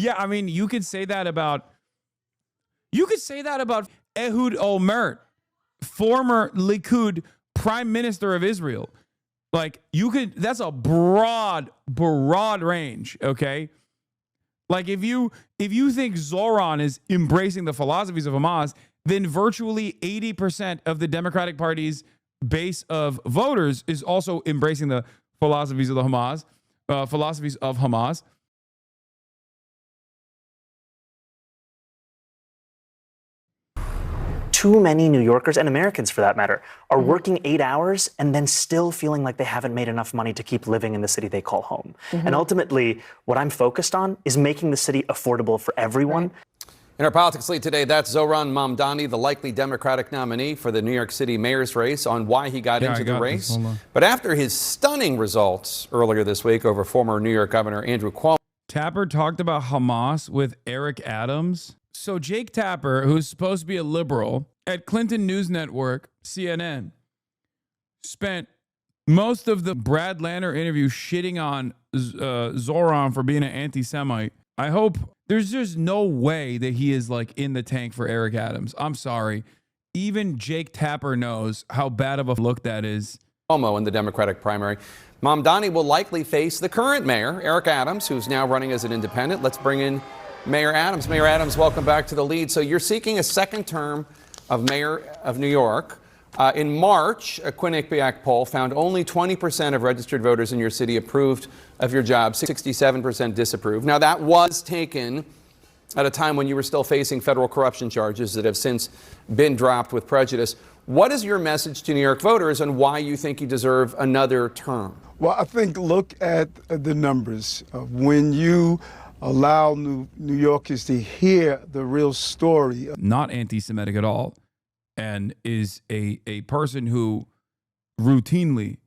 Yeah, I mean, you could say that about Ehud Olmert, former Likud prime minister of Israel. Like, that's a broad range, okay? Like, if you think Zoran is embracing the philosophies of Hamas, then virtually 80% of the Democratic Party's base of voters is also embracing the philosophies of Hamas. Too many New Yorkers, and Americans for that matter, are working 8 hours and then still feeling like they haven't made enough money to keep living in the city they call home. And ultimately, what I'm focused on is making the city affordable for everyone. In our politics lead today, that's Zoran Mamdani, the likely Democratic nominee for the New York City mayor's race, on why he got into the race. But after his stunning results earlier this week over former New York Governor Andrew Cuomo. Tapper talked about Hamas with Eric Adams. So Jake Tapper, who's supposed to be a liberal, at Clinton News Network, CNN, spent most of the Brad Lanner interview shitting on Zoran for being an anti-Semite. I hope there's just no way that he is like in the tank for Eric Adams. I'm sorry. Even Jake Tapper knows how bad of a look that is. Cuomo in the Democratic primary. Mamdani will likely face the current mayor, Eric Adams, who's now running as an independent. Let's bring in Mayor Adams. Mayor Adams, welcome back to the lead. So you're seeking a second term of mayor of New York. In March, a Quinnipiac poll found only 20% of registered voters in your city approved of your job, 67% disapproved. Now, that was taken at a time when you were still facing federal corruption charges that have since been dropped with prejudice. What is your message to New York voters and why you think you deserve another term? Well, I think look at the numbers. When you allow New Yorkers to hear the real story. Not anti-Semitic at all, and is a person who routinely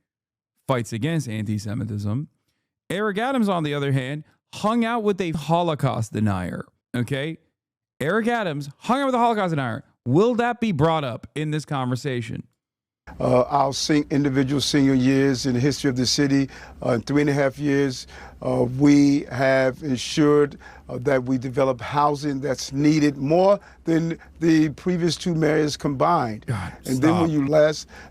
fights against anti-Semitism. Eric Adams, on the other hand, hung out with a Holocaust denier, okay? Eric Adams hung out with a Holocaust denier. Will that be brought up in this conversation? Our individual senior years in the history of the city, in 3.5 years, we have ensured that we develop housing that's needed more than the previous two mayors combined. God, and stop. then when you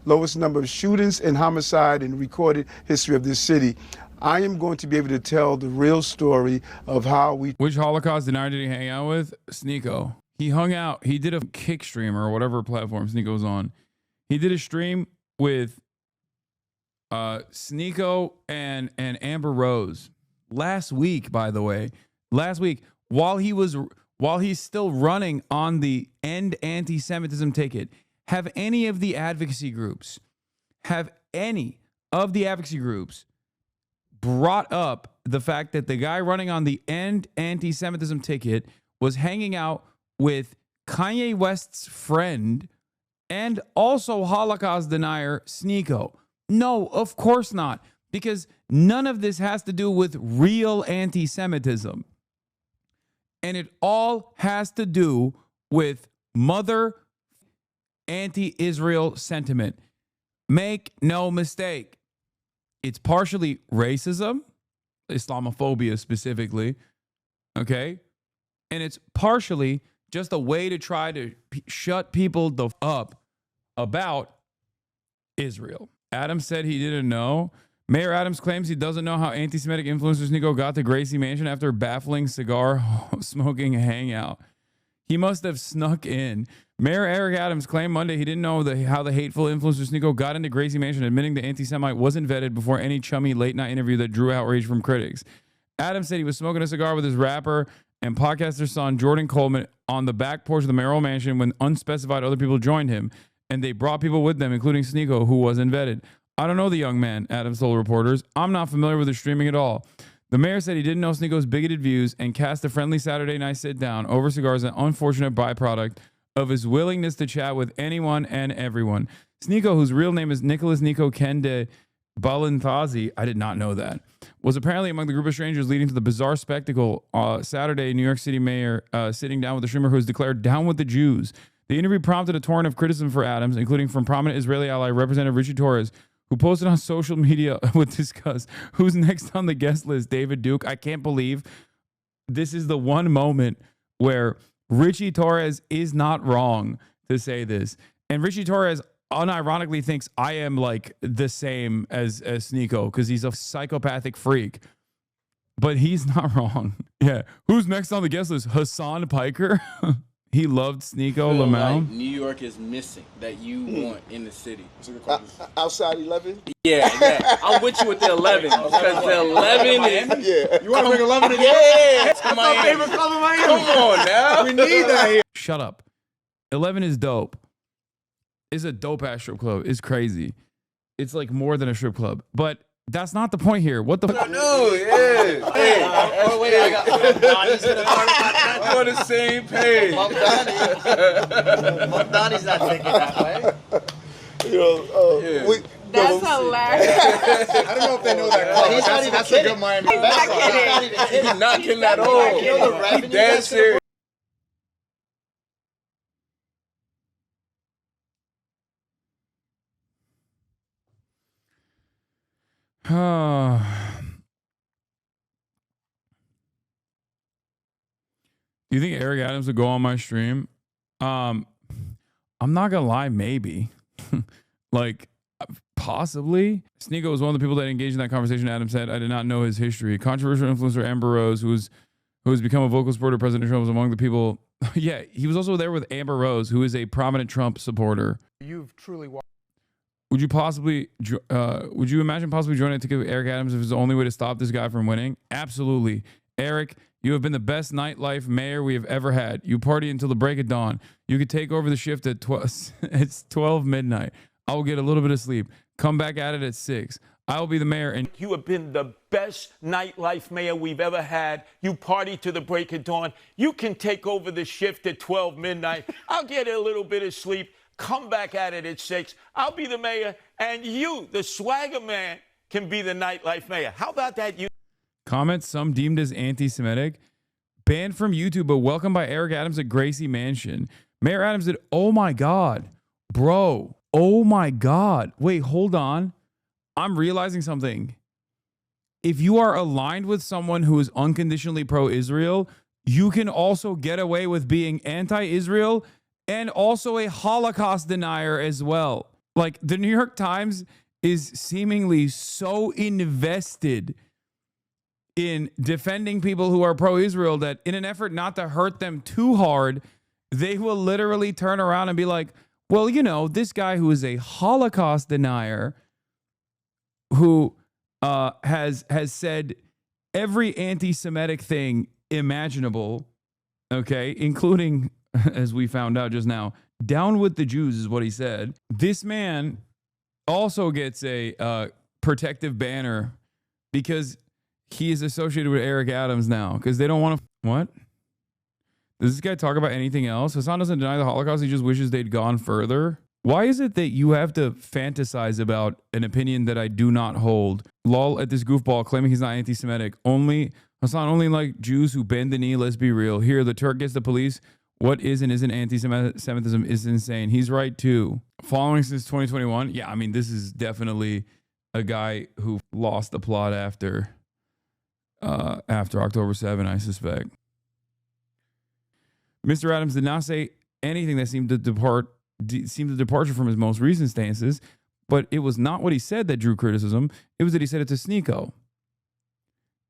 lowest number of shootings and homicide in the recorded history of this city, I am going to be able to tell the real story of how we... Which Holocaust denier did he hang out with? Sneeko. He hung out. He did a kick stream or whatever platform Sneeko was on. He did a stream with Sneeko and Amber Rose last week, by the way. Last week, while he's still running on the End Anti-Semitism ticket, have any of the advocacy groups brought up the fact that the guy running on the End Anti-Semitism ticket was hanging out with Kanye West's friend and also Holocaust denier Sneeko? No, of course not, because none of this has to do with real anti-Semitism. And it all has to do with mother anti-Israel sentiment. Make no mistake. It's partially racism, Islamophobia specifically, okay? And it's partially just a way to try to shut people up about Israel. Adams said he didn't know. Mayor Adams claims he doesn't know how anti-Semitic influencer Sneeko got to Gracie Mansion after a baffling cigar-smoking hangout. He must have snuck in. Mayor Eric Adams claimed Monday he didn't know how the hateful influencer Sneeko got into Gracie Mansion, admitting the anti-Semite wasn't vetted before any chummy late-night interview that drew outrage from critics. Adams said he was smoking a cigar with his rapper and podcaster son, Jordan Coleman, on the back porch of the mayoral mansion when unspecified other people joined him, and they brought people with them, including Sneeko, who wasn't vetted. I don't know the young man, Adams told reporters. I'm not familiar with his streaming at all. The mayor said he didn't know Sneeko's bigoted views and cast a friendly Saturday night sit-down over cigars, an unfortunate byproduct of his willingness to chat with anyone and everyone. Sneeko, whose real name is Nicholas Nico Kende Balinthazi, I did not know that, was apparently among the group of strangers leading to the bizarre spectacle Saturday, New York City mayor sitting down with a streamer who has declared down with the Jews. The interview prompted a torrent of criticism for Adams, including from prominent Israeli ally Representative Richie Torres, who posted on social media with discuss who's next on the guest list, David Duke. I can't believe this is the one moment where Richie Torres is not wrong to say this. And Richie Torres unironically thinks I am like the same as Sneeko because he's a psychopathic freak. But he's not wrong. Yeah. Who's next on the guest list? Hasan Piker? He loved Sneeko Lamau. Like New York is missing that you want in the city. Outside 11? Yeah. I'm with you with the 11 because the 11 is. Yeah. You want to bring 11 again? Yeah. That's my favorite club in Miami. Come on now. We need that here. Shut up. 11 is dope. It's a dope ass strip club. It's crazy. It's like more than a strip club. But that's not the point here. What the fuck? No, yeah. Hey. Oh, wait, I got Donnie's going to talk about that. We're on the same page. Donnie's not thinking that way. You know, That's hilarious. I don't know if they know that club. That's a good Miami. He's not kidding at all. You know the revenue that's serious. Do you think Eric Adams would go on my stream? I'm not gonna lie, maybe. Like, possibly. Sneeko was one of the people that engaged in that conversation. Adams said, I did not know his history. Controversial influencer Amber Rose, who has become a vocal supporter of President Trump, was among the people. Yeah, he was also there with Amber Rose, who is a prominent Trump supporter. You've truly watched. Would you imagine possibly joining a ticket with Eric Adams if it's the only way to stop this guy from winning? Absolutely. Eric, you have been the best nightlife mayor we have ever had. You party until the break of dawn. You could take over the shift at it's 12 midnight. I will get a little bit of sleep. Come back at it at 6. I will be the mayor. And you have been the best nightlife mayor we've ever had. You party to the break of dawn. You can take over the shift at 12 midnight. I'll get a little bit of sleep. Come back at it at 6. I'll be the mayor. And you, the swagger man, can be the nightlife mayor. How about that? You comments some deemed as anti-Semitic. Banned from YouTube, but welcomed by Eric Adams at Gracie Mansion. Mayor Adams did, oh my God, bro. Oh my God. Wait, hold on. I'm realizing something. If you are aligned with someone who is unconditionally pro-Israel, you can also get away with being anti-Israel and also a Holocaust denier as well. Like, the New York Times is seemingly so invested in defending people who are pro-Israel that in an effort not to hurt them too hard, they will literally turn around and be like, well, you know, this guy who is a Holocaust denier who has said every anti-Semitic thing imaginable, okay, including, as we found out just now, down with the Jews is what he said. This man also gets a protective banner because he is associated with Eric Adams now because they don't want to. What? Does this guy talk about anything else? Hasan doesn't deny the Holocaust. He just wishes they'd gone further. Why is it that you have to fantasize about an opinion that I do not hold? Lol at this goofball claiming he's not anti-Semitic. Hasan only like Jews who bend the knee. Let's be real. Here, the Turk gets the police. What is and isn't anti-Semitism is insane. He's right too. Following since 2021. Yeah, I mean, this is definitely a guy who lost the plot after October 7, I suspect. Mr. Adams did not say anything that seemed a departure from his most recent stances, but it was not what he said that drew criticism. It was that he said it to Sneeko.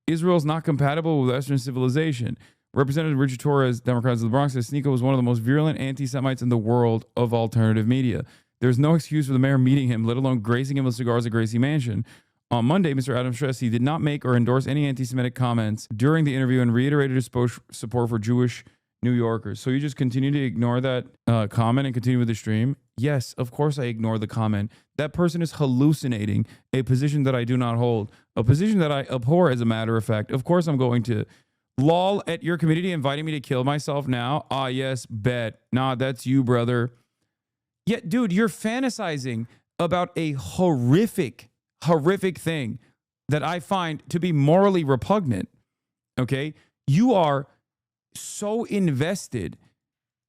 Israel is not compatible with Western civilization. Representative Richard Torres, Democrats of the Bronx, says Sneeko was one of the most virulent anti-Semites in the world of alternative media. There's no excuse for the mayor meeting him, let alone gracing him with cigars at Gracie Mansion. On Monday, Mr. Adams stressed he did not make or endorse any anti-Semitic comments during the interview and reiterated his support for Jewish New Yorkers. So you just continue to ignore that comment and continue with the stream? Yes, of course I ignore the comment. That person is hallucinating a position that I do not hold, a position that I abhor as a matter of fact. Of course I'm going to. Lol at your community inviting me to kill myself now? Ah, yes, bet. Nah, that's you, brother. Yeah, dude, you're fantasizing about a horrific thing that I find to be morally repugnant. Okay? You are so invested.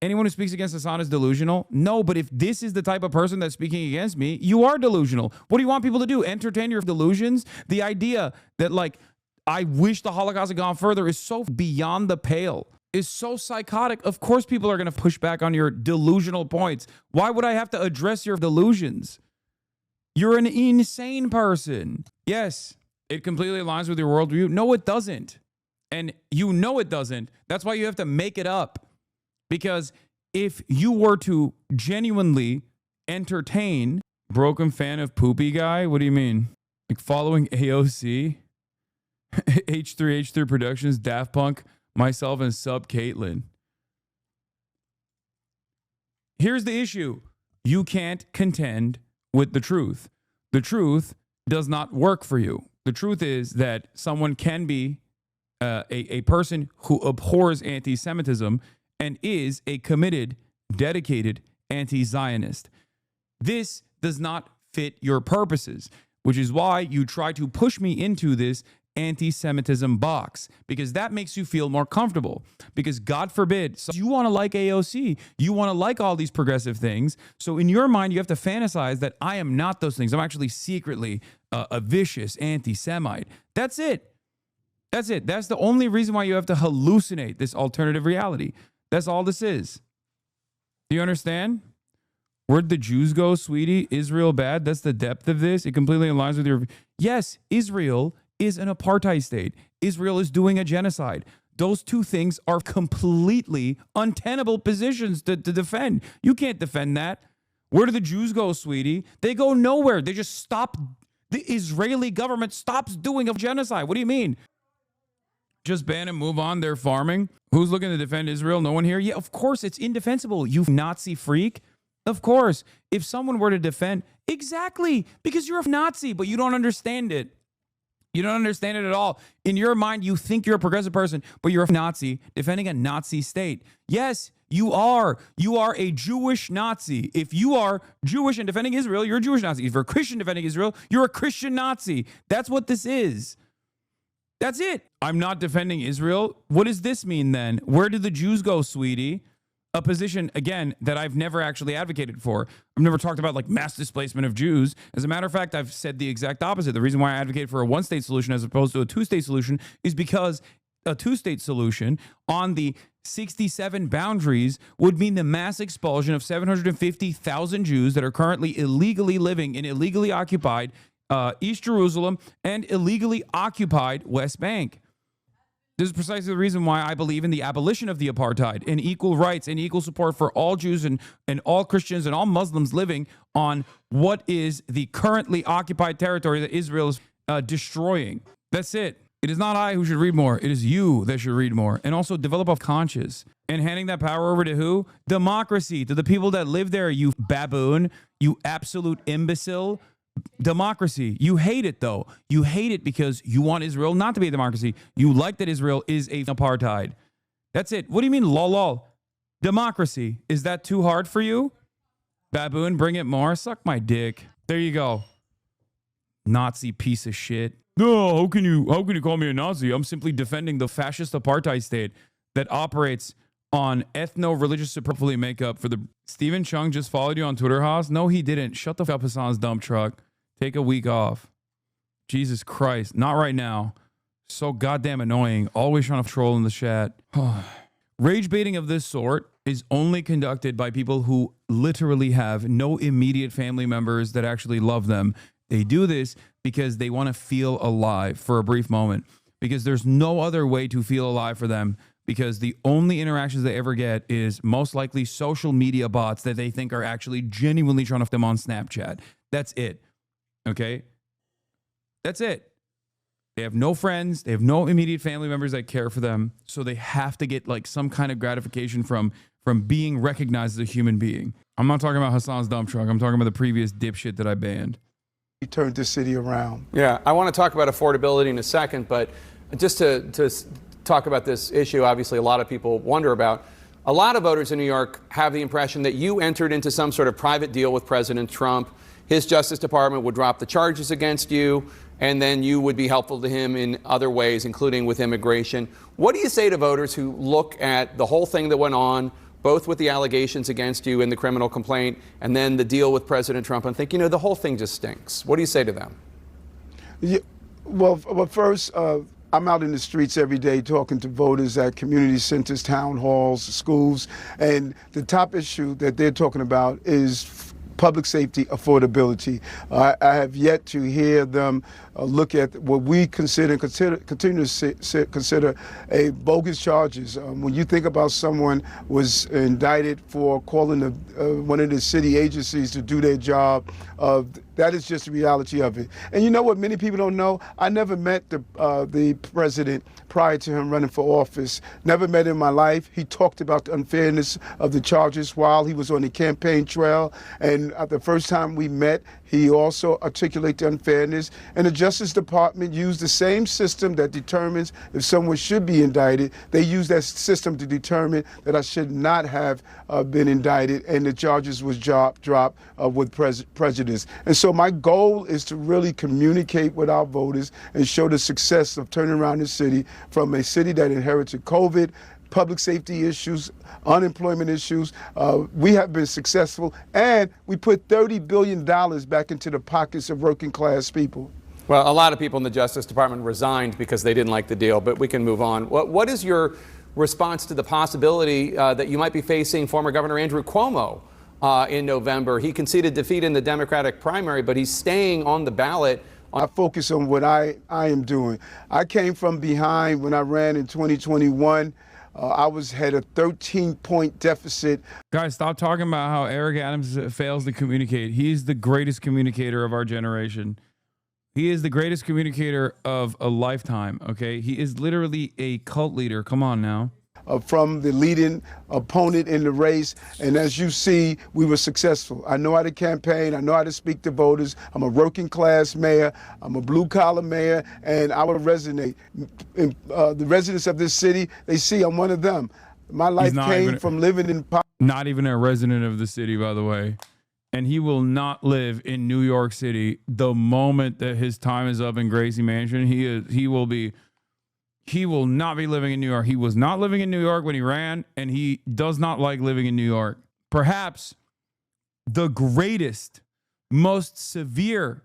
Anyone who speaks against Hasan is delusional? No, but if this is the type of person that's speaking against me, you are delusional. What do you want people to do? Entertain your delusions? The idea that, like, I wish the Holocaust had gone further is so beyond the pale, is so psychotic. Of course, people are going to push back on your delusional points. Why would I have to address your delusions? You're an insane person. Yes, it completely aligns with your worldview. No, it doesn't. And you know it doesn't. That's why you have to make it up. Because if you were to genuinely entertain broken fan of poopy guy, what do you mean? Like following AOC, H3H3 Productions, Daft Punk, myself, and Sub Caitlin. Here's the issue. You can't contend with the truth. The truth does not work for you. The truth is that someone can be a person who abhors anti-Semitism and is a committed, dedicated anti-Zionist. This does not fit your purposes, which is why you try to push me into this anti-Semitism box, because that makes you feel more comfortable. Because God forbid, so you want to like AOC, you want to like all these progressive things. So in your mind, you have to fantasize that I am not those things. I'm actually secretly a vicious anti-Semite. That's it. That's it. That's the only reason why you have to hallucinate this alternative reality. That's all this is. Do you understand? Where'd the Jews go, sweetie? Israel bad? That's the depth of this. It completely aligns with your... Yes, Israel is an apartheid state. Israel is doing a genocide. Those two things are completely untenable positions to defend. You can't defend that. Where do the Jews go, sweetie? They go nowhere. They just stop. The Israeli government stops doing a genocide. What do you mean? Just ban and move on. They're farming. Who's looking to defend Israel? No one here? Yeah, of course, it's indefensible. You Nazi freak. Of course. If someone were to defend... Exactly. Because you're a Nazi, but you don't understand it. You don't understand it at all. In your mind, you think you're a progressive person, but you're a Nazi defending a Nazi state. Yes, you are. You are a Jewish Nazi. If you are Jewish and defending Israel, you're a Jewish Nazi. If you're a Christian defending Israel, you're a Christian Nazi. That's what this is. That's it. I'm not defending Israel. What does this mean then? Where did the Jews go, sweetie? A position, again, that I've never actually advocated for. I've never talked about like mass displacement of Jews. As a matter of fact, I've said the exact opposite. The reason why I advocate for a one-state solution as opposed to a two-state solution is because a two-state solution on the 67 boundaries would mean the mass expulsion of 750,000 Jews that are currently illegally living in illegally occupied East Jerusalem and illegally occupied West Bank. This is precisely the reason why I believe in the abolition of the apartheid and equal rights and equal support for all Jews and all Christians and all Muslims living on what is the currently occupied territory that Israel is destroying. That's it. It is not I who should read more. It is you that should read more. And also develop a conscience. And handing that power over to who? Democracy. To the people that live there, you baboon, you absolute imbecile. Democracy. You hate it, though. You hate it because you want Israel not to be a democracy. You like that Israel is a apartheid. That's it. What do you mean, lol? Democracy. Is that too hard for you? Baboon, bring it more. Suck my dick. There you go. Nazi piece of shit. No, how can you call me a Nazi? I'm simply defending the fascist apartheid state that operates on ethno-religious superfluity makeup for the... Stephen Chung just followed you on Twitter, Haas? No, he didn't. Shut the fuck up, Hasan's dump truck. Take a week off. Jesus Christ. Not right now. So goddamn annoying. Always trying to troll in the chat. Rage baiting of this sort is only conducted by people who literally have no immediate family members that actually love them. They do this because they want to feel alive for a brief moment. Because there's no other way to feel alive for them. Because the only interactions they ever get is most likely social media bots that they think are actually genuinely trying to them on Snapchat. That's it. Okay? That's it. They have no friends. They have no immediate family members that care for them. So they have to get like some kind of gratification from being recognized as a human being. I'm not talking about Hasan's dump truck. I'm talking about the previous dipshit that I banned. We turned this city around. Yeah, I want to talk about affordability in a second, but just to talk about this issue, obviously a lot of people wonder about. A lot of voters in New York have the impression that you entered into some sort of private deal with President Trump. His Justice Department would drop the charges against you, and then you would be helpful to him in other ways, including with immigration. What do you say to voters who look at the whole thing that went on, both with the allegations against you in the criminal complaint and then the deal with President Trump, and think, you know, the whole thing just stinks? What do you say to them? Yeah, well, first, I'm out in the streets every day talking to voters at community centers, town halls, schools, and the top issue that they're talking about is public safety affordability. I have yet to hear them look at what we continue to consider a bogus charges. When you think about someone was indicted for calling one of the city agencies to do their job, that is just the reality of it. And you know what many people don't know? I never met the president prior to him running for office. Never met him in my life. He talked about the unfairness of the charges while he was on the campaign trail. And the first time we met, he also articulated the unfairness. And the Justice Department used the same system that determines if someone should be indicted. They used that system to determine that I should not have been indicted, and the charges was dropped with prejudice. And so my goal is to really communicate with our voters and show the success of turning around the city from a city that inherited COVID, public safety issues, unemployment issues. We have been successful, and we put $30 billion back into the pockets of working class people. Well, a lot of people in the Justice Department resigned because they didn't like the deal, but we can move on. What is your response to the possibility that you might be facing former Governor Andrew Cuomo in November? He conceded defeat in the Democratic primary, but he's staying on the ballot. I focus on what I am doing. I came from behind when I ran in 2021. I had a 13-point deficit. Guys, stop talking about how Eric Adams fails to communicate. He's the greatest communicator of our generation. He is the greatest communicator of a lifetime, okay? He is literally a cult leader. Come on now. From the leading opponent in the race. And as you see, we were successful. I know how to campaign. I know how to speak to voters. I'm a working class mayor. I'm a blue collar mayor, and I will resonate. The residents of this city, they see I'm one of them. My life came from living in poverty. Not even a resident of the city, by the way. And he will not live in New York City. The moment that his time is up in Gracie Mansion, he will not be living in New York. He was not living in New York when he ran, and he does not like living in New York. Perhaps the greatest, most severe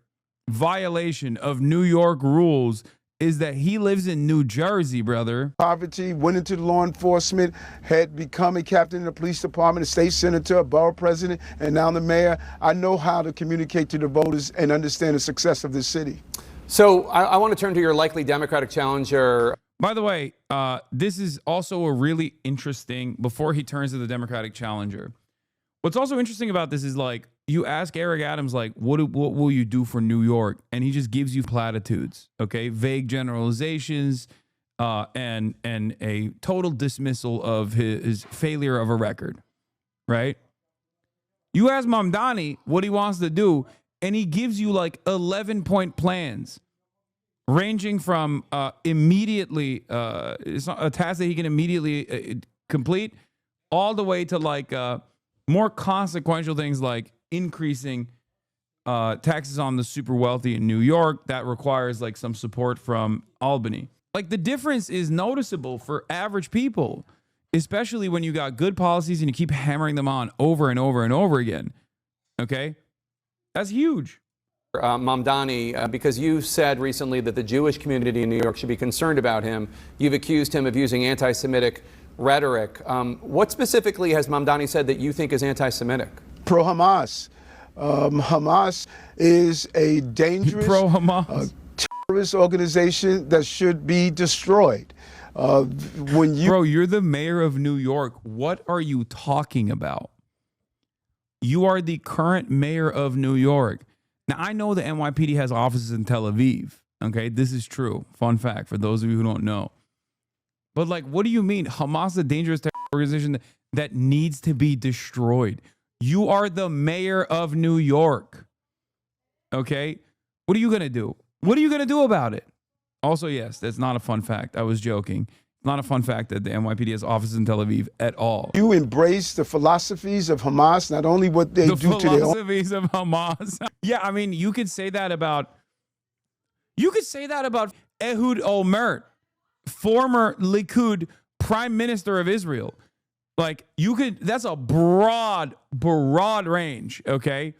violation of New York rules is that he lives in New Jersey, brother. Poverty, went into law enforcement, had become a captain in the police department, a state senator, a borough president, and now the mayor. I know how to communicate to the voters and understand the success of this city. So I want to turn to your likely Democratic challenger. By the way, this is also a really interesting, before he turns to the Democratic challenger. What's also interesting about this is, like, you ask Eric Adams, like, what will you do for New York? And he just gives you platitudes, okay? Vague generalizations, and a total dismissal of his failure of a record, right? You ask Mamdani what he wants to do, and he gives you like 11-point plans, ranging from immediately, it's not a task that he can immediately complete, all the way to like more consequential things like increasing taxes on the super wealthy in New York. That requires like some support from Albany. Like, the difference is noticeable for average people, especially when you got good policies and you keep hammering them on over and over and over again. Okay? That's huge. Mamdani, because you said recently that the Jewish community in New York should be concerned about him. You've accused him of using anti-Semitic rhetoric. What specifically has Mamdani said that you think is anti-Semitic? Pro-Hamas. Hamas is a dangerous pro-Hamas terrorist organization that should be destroyed. Bro, you're the mayor of New York. What are you talking about? You are the current mayor of New York. Now, I know the NYPD has offices in Tel Aviv. Okay, this is true. Fun fact for those of you who don't know. But like, what do you mean? Hamas is a dangerous terrorist organization that needs to be destroyed. You are the mayor of New York. Okay? What are you going to do? What are you going to do about it? Also, yes, that's not a fun fact. I was joking. It's not a fun fact that the NYPD has offices in Tel Aviv at all. You embrace the philosophies of Hamas, not only what they do to their own. The philosophies of Hamas. Yeah, I mean, you could say that about Ehud Olmert, former Likud prime minister of Israel. Like, that's a broad range, okay?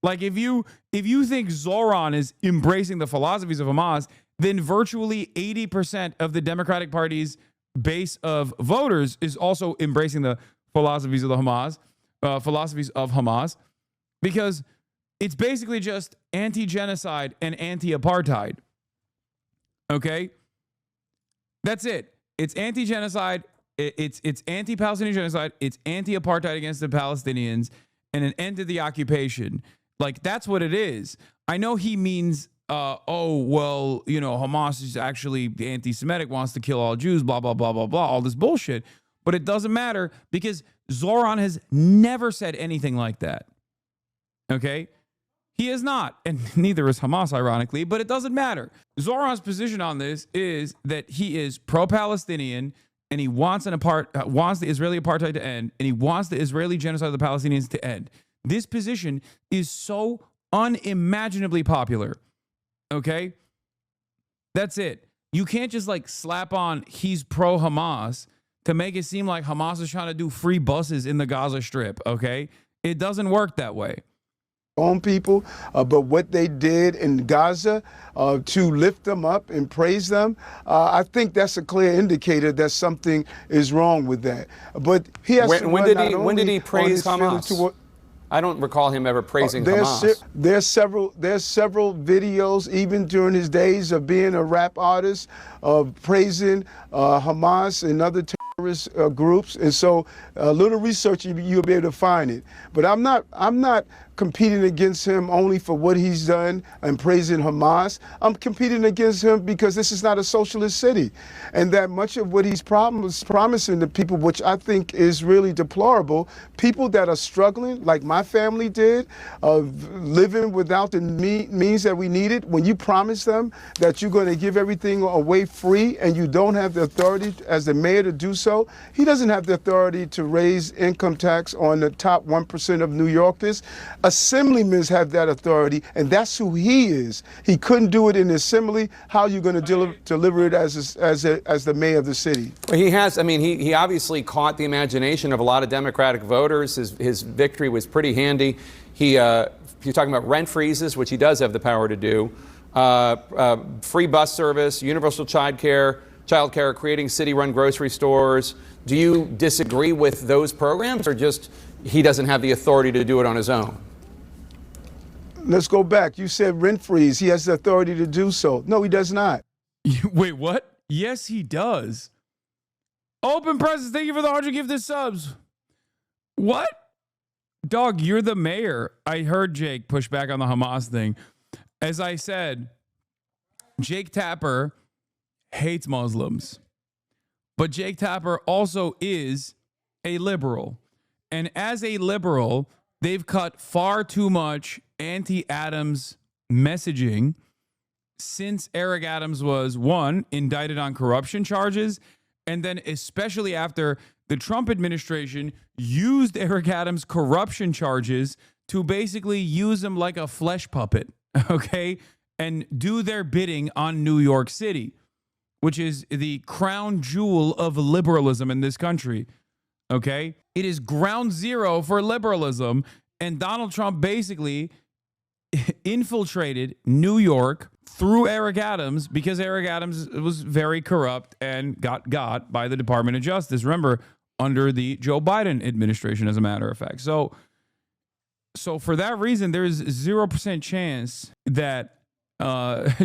Like, if you think Zoran is embracing the philosophies of Hamas, then virtually 80% of the Democratic Party's base of voters is also embracing the philosophies of the Hamas, because it's basically just anti-genocide and anti-apartheid. Okay? That's it. It's anti-genocide, it's anti-Palestinian genocide, it's anti-apartheid against the Palestinians, and an end to the occupation. Like, that's what it is. I know he means, Hamas is actually anti-Semitic, wants to kill all Jews, blah, blah, blah, blah, blah, all this bullshit. But it doesn't matter, because Zoran has never said anything like that. Okay? He is not, and neither is Hamas, ironically, but it doesn't matter. Zoran's position on this is that he is pro-Palestinian, and he wants the Israeli apartheid to end, and he wants the Israeli genocide of the Palestinians to end. This position is so unimaginably popular. Okay? That's it. You can't just like slap on he's pro-Hamas to make it seem like Hamas is trying to do free buses in the Gaza Strip. Okay? It doesn't work that way. Own people, but what they did in Gaza to lift them up and praise them, I think that's a clear indicator that something is wrong with that. But he has to when did he praise Hamas? I don't recall him ever praising Hamas. There's several videos, even during his days of being a rap artist, of praising Hamas and other terrorist groups. And so a little research, you'll be able to find it. But I'm not competing against him only for what he's done and praising Hamas. I'm competing against him because this is not a socialist city, and that much of what he's promising to people, which I think is really deplorable, people that are struggling, like my family did, living without the means that we needed. When you promise them that you're going to give everything away free and you don't have the authority as the mayor to do so, he doesn't have the authority to raise income tax on the top 1% of New Yorkers. Assemblymen have that authority, and that's who he is. He couldn't do it in the assembly. How are you going to deliver it as the mayor of the city? Well, he has. I mean, he obviously caught the imagination of a lot of Democratic voters. His victory was pretty handy. You're talking about rent freezes, which he does have the power to do. Free bus service, universal child care, creating city-run grocery stores. Do you disagree with those programs, or just he doesn't have the authority to do it on his own? Let's go back. You said rent freeze. He has the authority to do so. No, he does not. Wait, what? Yes, he does. Open presents. Thank you for the 100 gifted subs. What? Dog, you're the mayor. I heard Jake push back on the Hamas thing. As I said, Jake Tapper hates Muslims. But Jake Tapper also is a liberal. And as a liberal, they've cut far too much anti-Adams messaging since Eric Adams was, one, indicted on corruption charges, and then especially after the Trump administration used Eric Adams' corruption charges to basically use him like a flesh puppet, okay, and do their bidding on New York City, which is the crown jewel of liberalism in this country, okay? It is ground zero for liberalism, and Donald Trump basically infiltrated New York through Eric Adams because Eric Adams was very corrupt and got by the Department of Justice. Remember, under the Joe Biden administration, as a matter of fact. So for that reason, there's 0% chance that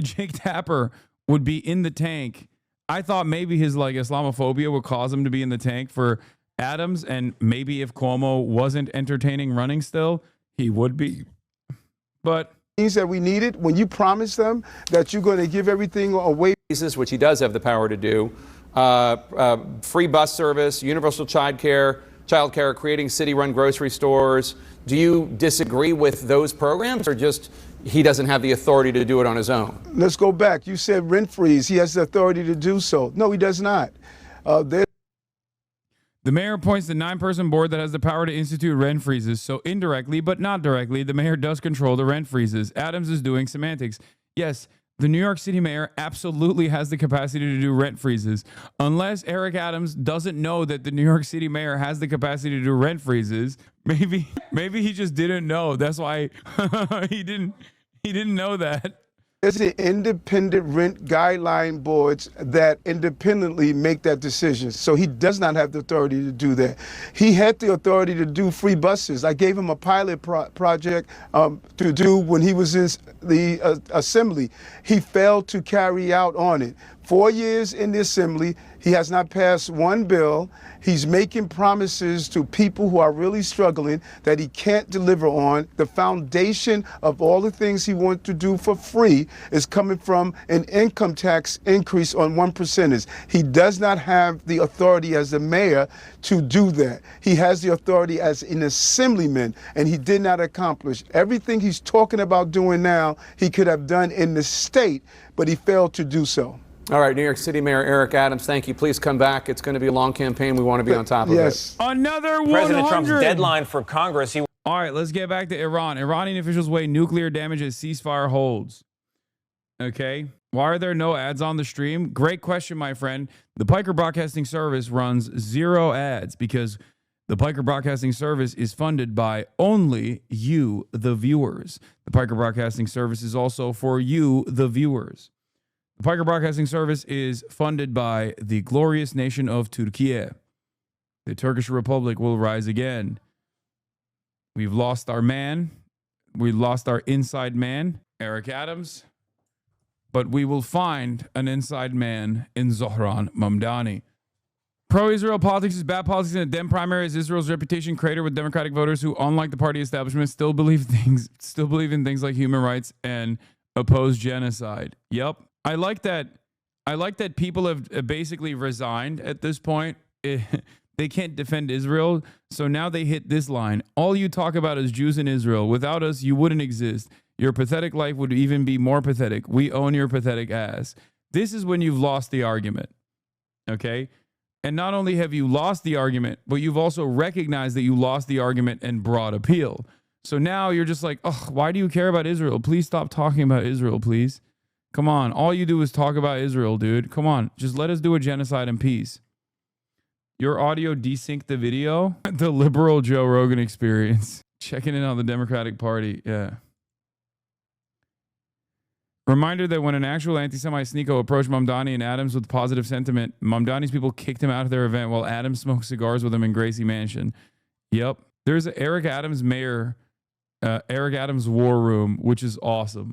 Jake Tapper would be in the tank. I thought maybe his like Islamophobia would cause him to be in the tank for Adams, and maybe if Cuomo wasn't entertaining running still, he would be. But things that we needed, when you promise them that you're going to give everything away, which he does have the power to do, free bus service, universal child care, creating city-run grocery stores. Do you disagree with those programs, or just he doesn't have the authority to do it on his own? Let's go back. You said rent freeze. He has the authority to do so. No, he does not. The mayor appoints the 9-person board that has the power to institute rent freezes. So indirectly, but not directly, the mayor does control the rent freezes. Adams is doing semantics. Yes, the New York City mayor absolutely has the capacity to do rent freezes. Unless Eric Adams doesn't know that the New York City mayor has the capacity to do rent freezes, maybe he just didn't know. That's why he didn't know that. It's the independent rent guideline boards that independently make that decision. So he does not have the authority to do that. He had the authority to do free buses. I gave him a pilot project to do when he was in the assembly. He failed to carry out on it. 4 years in the assembly, he has not passed one bill. He's making promises to people who are really struggling that he can't deliver on. The foundation of all the things he wants to do for free is coming from an income tax increase on 1%. He does not have the authority as the mayor to do that. He has the authority as an assemblyman, and he did not accomplish everything he's talking about doing now. He could have done in the state, but he failed to do so. All right, New York City Mayor Eric Adams, thank you. Please come back. It's going to be a long campaign. We want to be on top of it. Another 100. President Trump's deadline for Congress. All right, let's get back to Iran. Iranian officials weigh nuclear damage as ceasefire holds. Okay. Why are there no ads on the stream? Great question, my friend. The Piker Broadcasting Service runs 0 ads because the Piker Broadcasting Service is funded by only you, the viewers. The Piker Broadcasting Service is also for you, the viewers. The Piker Broadcasting Service is funded by the glorious nation of Turkey. The Turkish Republic will rise again. We've lost our man. We lost our inside man, Eric Adams. But we will find an inside man in Zohran Mamdani. Pro-Israel politics is bad politics, and the Dem primary is Israel's reputation cratered with Democratic voters who, unlike the party establishment, still believe in things like human rights and oppose genocide. Yep. I like that people have basically resigned at this point. They can't defend Israel. So now they hit this line. All you talk about is Jews in Israel. Without us, you wouldn't exist. Your pathetic life would even be more pathetic. We own your pathetic ass. This is when you've lost the argument. Okay? And not only have you lost the argument, but you've also recognized that you lost the argument and brought appeal. So now you're just like, oh, why do you care about Israel? Please stop talking about Israel, please. Come on. All you do is talk about Israel, dude. Come on. Just let us do a genocide in peace. Your audio desynced the video. The liberal Joe Rogan experience. Checking in on the Democratic Party. Yeah. Reminder that when an actual anti-Semite sneako approached Mamdani and Adams with positive sentiment, Mamdani's people kicked him out of their event while Adams smoked cigars with him in Gracie Mansion. Yep. There's an Eric Adams mayor, Eric Adams war room, which is awesome.